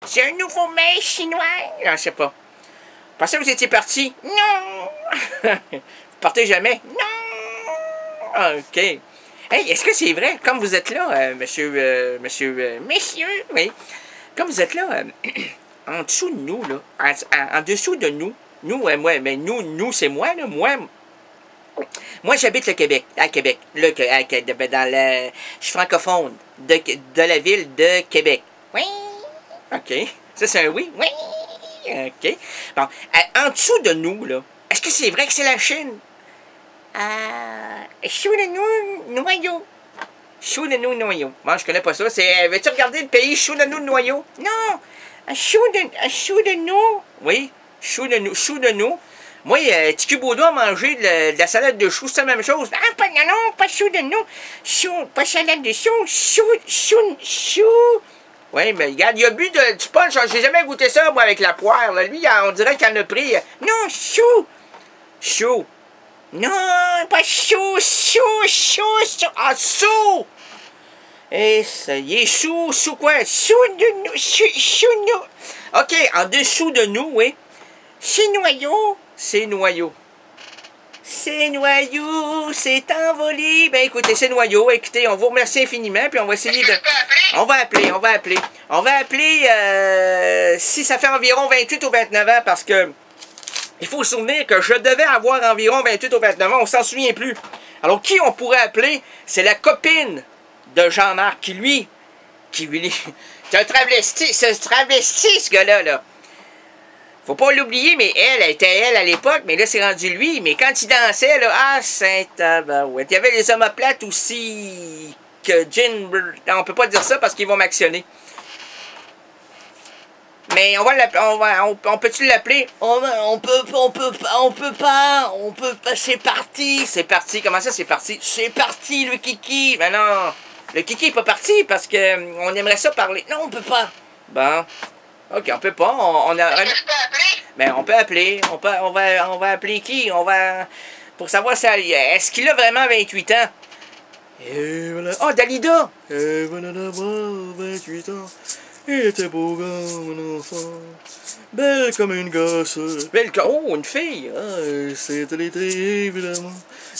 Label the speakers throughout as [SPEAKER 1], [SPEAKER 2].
[SPEAKER 1] C'est un nouveau mets chinois. Non, je sais pas. Pensez que vous étiez parti? Non! Vous partez jamais? Non! OK. Hey, est-ce que c'est vrai, comme vous êtes là, monsieur, oui, comme vous êtes là, en dessous de nous, là, en dessous de nous, moi, mais nous, c'est moi, là, moi, j'habite le Québec, à Québec, là, dans le, je suis francophone, de la ville de Québec. Oui, OK. Ça, c'est un oui? Oui, OK. Bon, en dessous de nous, là, est-ce que c'est vrai que c'est la Chine? Sous le noyau. Sous le noyau. Bon, je connais pas ça. Veux-tu regarder le pays sous le noyau? Non! Sous de nous. Oui, sous de nous. Moi, Tiki Baudou a mangé de la salade de choux, c'est la même chose. Ah, non, pas sous de nous. Pas salade de choux. Oui, mais regarde, il a bu du punch. J'ai jamais goûté ça, moi, avec la poire. Là. Lui, on dirait qu'il en a pris. Non, chou. Non, pas chou. Ah, sous. Et ça y est, sous quoi? Sous nous. OK, en dessous de nous, oui. C'est noyau. C'est envolé. Ben écoutez, c'est noyau. Écoutez, on vous remercie infiniment, puis on va essayer de... On va appeler si ça fait environ 28 ou 29 ans, parce que il faut se souvenir que je devais avoir environ 28 ou 29 ans, on s'en souvient plus. Alors, qui on pourrait appeler? C'est la copine de Jean-Marc, qui lui... C'est un travesti, ce gars-là, là. Faut pas l'oublier, mais elle était elle à l'époque, mais là, c'est rendu lui. Mais quand il dansait, là, ah, Saint-Tabarouette. Il y avait les omoplates aussi, que Gin... Non, on peut pas dire ça parce qu'ils vont m'actionner. Mais on va l'appeler, on peut-tu l'appeler? On peut pas, c'est parti, comment ça c'est parti? C'est parti, le kiki! Ben non, le kiki est pas parti parce que on aimerait ça parler. Non, on peut pas. Bon. OK, on peut pas. On a... Est-ce que je peux appeler? Ben, on peut appeler. On va appeler qui? Pour savoir si est-ce qu'il a vraiment 28 ans? Et voilà. Oh, Dalida! Et voilà d'abord 28 ans. Il était beau comme un enfant. Belle comme une gosse. Oh, une fille! Ah, c'était l'été, évidemment.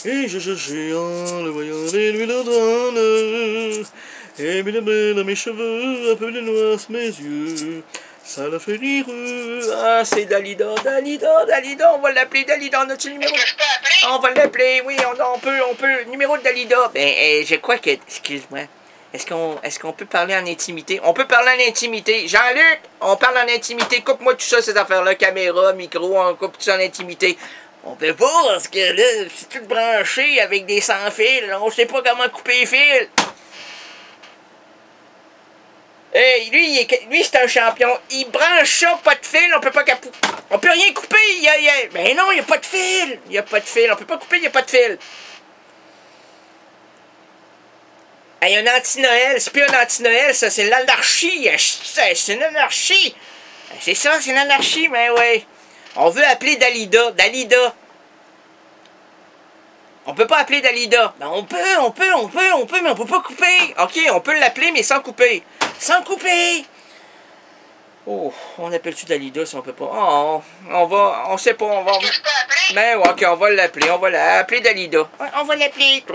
[SPEAKER 1] Et je cherchais en le voyant les nuits d'automne. Et belle mes cheveux, un peu de noir sur mes yeux. Ça l'a fait rire. Ah, c'est Dalida. On va l'appeler Dalida. On a-tu le numéro? Est-ce que je peux appeler? On va l'appeler, oui, on peut. Numéro de Dalida. Ben, je crois que. Excuse-moi. Est-ce qu'on peut parler en intimité? On peut parler en intimité. Jean-Luc, on parle en intimité. Coupe-moi tout ça, ces affaires-là. Caméra, micro, on coupe tout ça en intimité. On peut pas, parce que là, c'est tout branché avec des sans-fils. On sait pas comment couper les fils. Hey, lui c'est un champion. Il branche ça, pas de fil, on peut pas on peut rien couper. Mais non, il n'y a pas de fil. On peut pas couper, il n'y a pas de fil. Hey, un anti-Noël, c'est plus un anti-Noël, ça, c'est l'anarchie. C'est l'anarchie. C'est ça, c'est l'anarchie, mais ouais. On veut appeler Dalida. On peut pas appeler Dalida. Ben, on peut, mais on peut pas couper. OK, on peut l'appeler, mais sans couper. Oh, on appelle-tu Dalida si on peut pas? Oh, on sait pas, on va... Est-ce que je peux appeler? Ben, OK, on va l'appeler Dalida. On va l'appeler.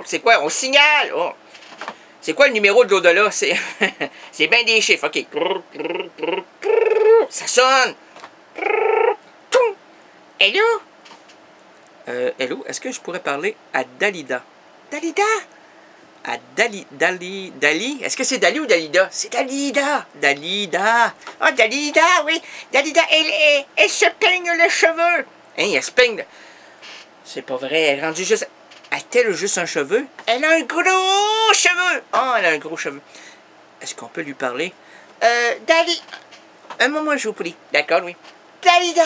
[SPEAKER 1] C'est quoi? On signale. Oh. C'est quoi le numéro de l'au-delà? C'est bien des chiffres, OK. Ça sonne. Hello? Hello, est-ce que je pourrais parler à Dalida? Dalida? À Dali? Est-ce que c'est Dali ou Dalida? C'est Dalida! Ah, Dalida, oui! Dalida, elle se peigne les cheveux! Hein, elle se peigne... C'est pas vrai, elle est rendue juste... A-t-elle juste un cheveu? Elle a un gros cheveu! Ah, elle a un gros cheveu. Est-ce qu'on peut lui parler? Dali... Un moment, je vous prie. D'accord, oui. Dalida!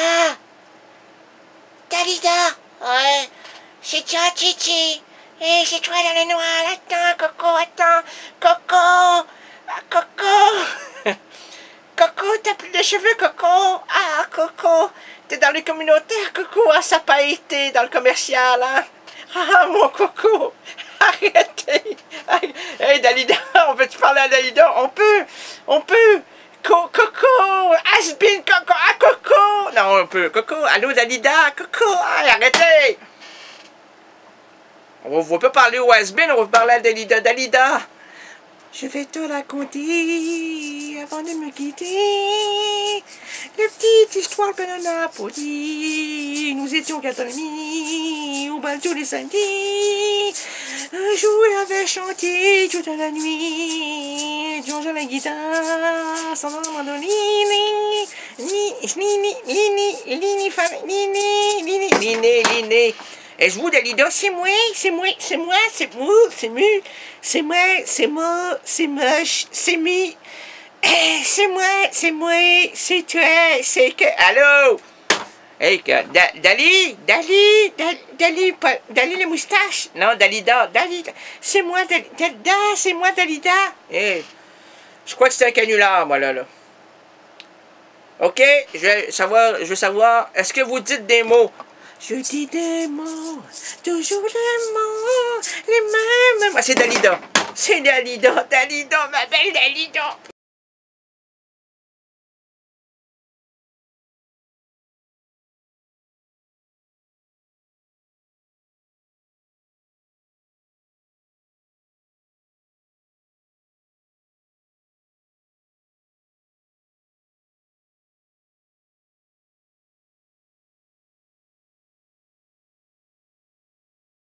[SPEAKER 1] Ouais, c'est toi, Titi. Et c'est toi dans le noir. Attends, Coco. Coco, t'as plus de cheveux, Coco. Ah, Coco. T'es dans les communautaires, Coco. Ah, ça n'a pas été dans le commercial, hein. Ah, mon Coco. Arrêtez. Hey Dalida, on peut-tu parler à Dalida? On peut! Coco! Has-been Coco! Ah, Coco! Non, on peut. Coco! Allô Dalida! Coco! Hey, arrêtez! On va pas parler au has-been, on va parler à Dalida. Dalida! Je vais te raconter avant de me quitter. La petite histoire que l'on a posée. Nous étions 4 amis au bal tous les samedis. Un jour, il avait chanté toute la nuit. Georges à la guitare, sans la mandoline. Est-ce vous, Dalida? C'est moi, c'est moche, c'est mi. C'est moi, c'est toi, c'est que... Allô? Hey, Dali la moustache? Non, Dalida, c'est moi, Dalida. Hey, je crois que c'est un canular, moi, là. OK, je veux savoir, est-ce que vous dites des mots? Je dis des mots, toujours des mots, les mêmes. Ah, c'est Dalida, ma belle Dalida.